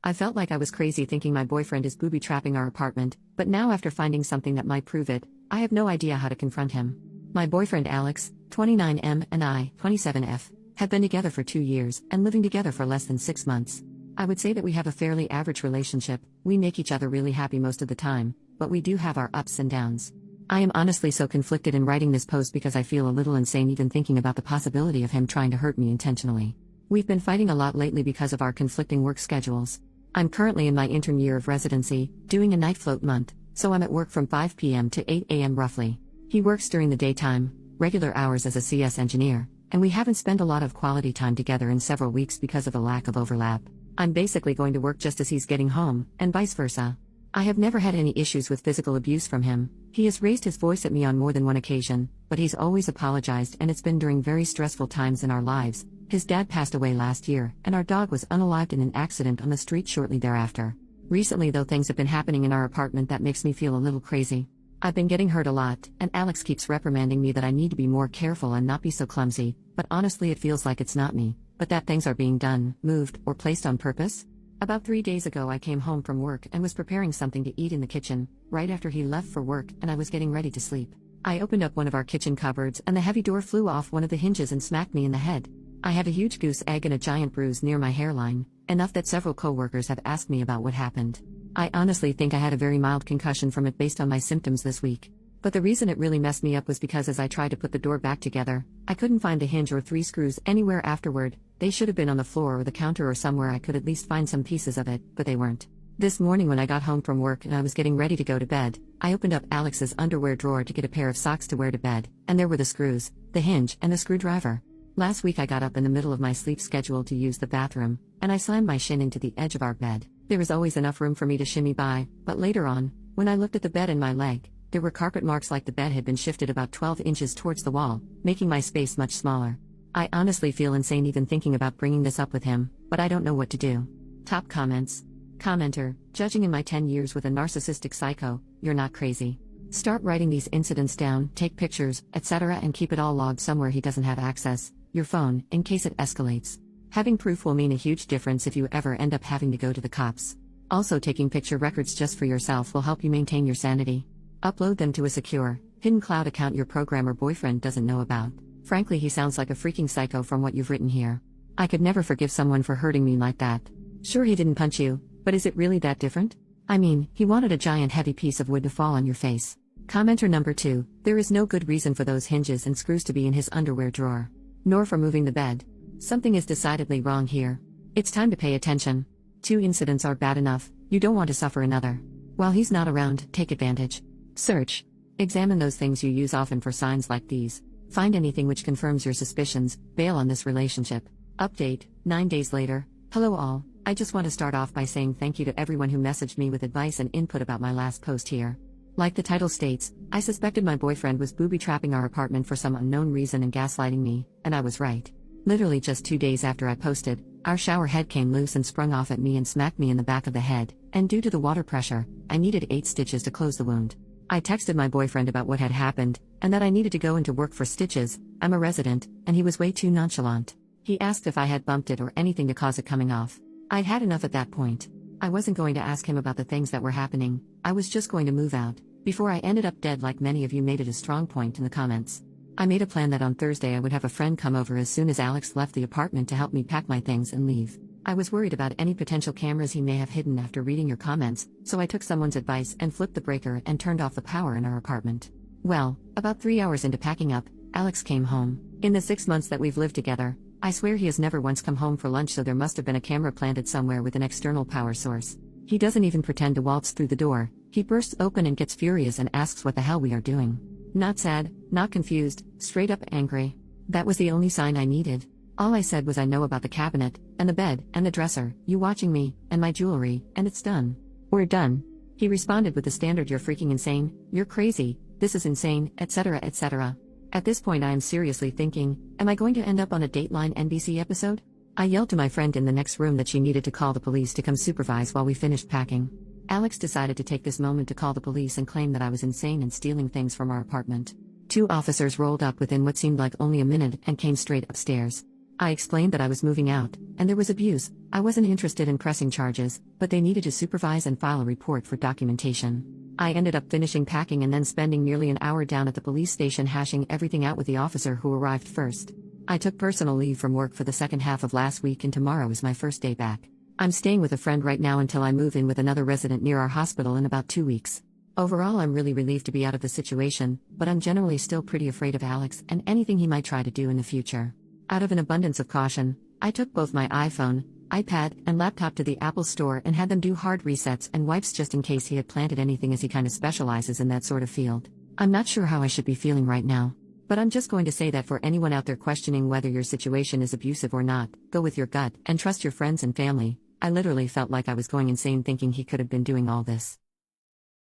I felt like I was crazy thinking my boyfriend is booby-trapping our apartment, but now after finding something that might prove it, I have no idea how to confront him. My boyfriend Alex, 29M, and I, 27F, have been together for 2 years and living together for less than 6 months. I would say that we have a fairly average relationship. We make each other really happy most of the time, but we do have our ups and downs. I am honestly so conflicted in writing this post because I feel a little insane even thinking about the possibility of him trying to hurt me intentionally. We've been fighting a lot lately because of our conflicting work schedules. I'm currently in my intern year of residency, doing a night float month, so I'm at work from 5 p.m. to 8 a.m. roughly. He works during the daytime, regular hours as a CS engineer, and we haven't spent a lot of quality time together in several weeks because of the lack of overlap. I'm basically going to work just as he's getting home, and vice versa. I have never had any issues with physical abuse from him. He has raised his voice at me on more than one occasion, but he's always apologized, and it's been during very stressful times in our lives. His dad passed away last year, and our dog was unalived in an accident on the street shortly thereafter. Recently though, things have been happening in our apartment that makes me feel a little crazy. I've been getting hurt a lot, and Alex keeps reprimanding me that I need to be more careful and not be so clumsy, but honestly it feels like it's not me, but that things are being done, moved, or placed on purpose. About 3 days ago I came home from work and was preparing something to eat in the kitchen, right after he left for work, and I was getting ready to sleep. I opened up one of our kitchen cupboards and the heavy door flew off one of the hinges and smacked me in the head. I have a huge goose egg and a giant bruise near my hairline, enough that several co-workers have asked me about what happened. I honestly think I had a very mild concussion from it based on my symptoms this week. But the reason it really messed me up was because as I tried to put the door back together, I couldn't find the hinge or 3 screws anywhere afterward. They should have been on the floor or the counter or somewhere I could at least find some pieces of it, but they weren't. This morning when I got home from work and I was getting ready to go to bed, I opened up Alex's underwear drawer to get a pair of socks to wear to bed, and there were the screws, the hinge, and the screwdriver. Last week I got up in the middle of my sleep schedule to use the bathroom, and I slammed my shin into the edge of our bed. There was always enough room for me to shimmy by, but later on, when I looked at the bed and my leg, there were carpet marks like the bed had been shifted about 12 inches towards the wall, making my space much smaller. I honestly feel insane even thinking about bringing this up with him, but I don't know what to do. Top comments. Commenter, judging in my 10 years with a narcissistic psycho, you're not crazy. Start writing these incidents down, take pictures, etc. and keep it all logged somewhere he doesn't have access, your phone, in case it escalates. Having proof will mean a huge difference if you ever end up having to go to the cops. Also, taking picture records just for yourself will help you maintain your sanity. Upload them to a secure, hidden cloud account your programmer boyfriend doesn't know about. Frankly, he sounds like a freaking psycho from what you've written here. I could never forgive someone for hurting me like that. Sure, he didn't punch you, but is it really that different? I mean, he wanted a giant heavy piece of wood to fall on your face. Commenter number 2, there is no good reason for those hinges and screws to be in his underwear drawer. Nor for moving the bed. Something is decidedly wrong here. It's time to pay attention. 2 incidents are bad enough, you don't want to suffer another. While he's not around, take advantage. Search. Examine those things you use often for signs like these. Find anything which confirms your suspicions, bail on this relationship. Update, 9 days later. Hello all, I just want to start off by saying thank you to everyone who messaged me with advice and input about my last post here. Like the title states, I suspected my boyfriend was booby-trapping our apartment for some unknown reason and gaslighting me, and I was right. Literally just 2 days after I posted, our shower head came loose and sprung off at me and smacked me in the back of the head, and due to the water pressure, I needed 8 stitches to close the wound. I texted my boyfriend about what had happened, and that I needed to go into work for stitches. I'm a resident, and he was way too nonchalant. He asked if I had bumped it or anything to cause it coming off. I'd had enough at that point. I wasn't going to ask him about the things that were happening, I was just going to move out, before I ended up dead like many of you made it a strong point in the comments. I made a plan that on Thursday I would have a friend come over as soon as Alex left the apartment to help me pack my things and leave. I was worried about any potential cameras he may have hidden after reading your comments, so I took someone's advice and flipped the breaker and turned off the power in our apartment. Well, about 3 hours into packing up, Alex came home. In the 6 months that we've lived together, I swear he has never once come home for lunch, so there must have been a camera planted somewhere with an external power source. He doesn't even pretend to waltz through the door, he bursts open and gets furious and asks what the hell we are doing. Not sad, not confused, straight up angry. That was the only sign I needed. All I said was I know about the cabinet, and the bed, and the dresser, you watching me, and my jewelry, and it's done. We're done. He responded with the standard "you're freaking insane, you're crazy, this is insane, etc. etc. At this point I am seriously thinking, am I going to end up on a Dateline NBC episode? I yelled to my friend in the next room that she needed to call the police to come supervise while we finished packing. Alex decided to take this moment to call the police and claim that I was insane and stealing things from our apartment. 2 officers rolled up within what seemed like only a minute and came straight upstairs. I explained that I was moving out, and there was abuse. I wasn't interested in pressing charges, but they needed to supervise and file a report for documentation. I ended up finishing packing and then spending nearly an hour down at the police station hashing everything out with the officer who arrived first. I took personal leave from work for the second half of last week, and tomorrow is my first day back. I'm staying with a friend right now until I move in with another resident near our hospital in about 2 weeks. Overall, I'm really relieved to be out of the situation, but I'm generally still pretty afraid of Alex and anything he might try to do in the future. Out of an abundance of caution, I took both my iPhone, iPad, and laptop to the Apple Store and had them do hard resets and wipes just in case he had planted anything, as he kind of specializes in that sort of field. I'm not sure how I should be feeling right now, but I'm just going to say that for anyone out there questioning whether your situation is abusive or not, go with your gut and trust your friends and family. I literally felt like I was going insane thinking he could have been doing all this.